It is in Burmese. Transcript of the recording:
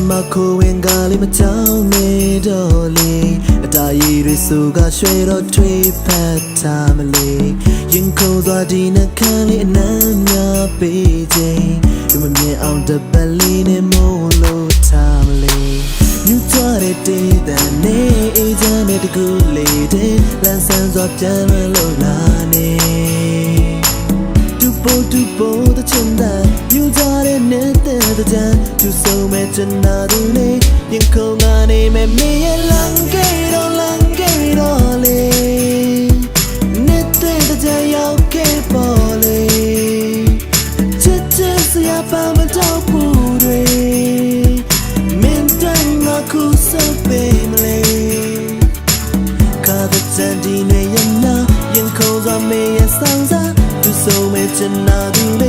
မှာခိုးဝင်ကလေးမချောင်းနေတော့လေအတားရည်တွေဆိုကရွှဲတော့ထွေးဖက်ထားမလေရင်ခုန်သွားဒီနှခမ်းလေးအနမ်းများပေးခြင်းဒီမမြင်အောင်တပတ်လေးနဲ့မို့လို့ထားမလေမြူသွားတဲ့တေးတန်နေအေးချမ်းတဲ့တကူလေးတဲ့လမ်းဆန်းစွာပြန်လို့လာနေတူပိုတချင်တဲ့မြူသွားတဲ့နေတဲ့ကြမ်းသူဆုံးမဲ့ချင်တာသူလေးရင်ခုန်ကနေမဲ့မေရဲ့လမ်းကေတော့လေနေတဲ့ကြမ်းရောက်ခဲ့ပေါ်လေချစ်စရာပါမတော့ဘူးတွေမင်းတိုင်းငါခုစပေးမလဲခါတဲ့ချန်ဒီနေရနာရင်ခုန်သွားမေရဲ့ဆောင်စားသူဆုံးမဲ့ချင်တာသူလေး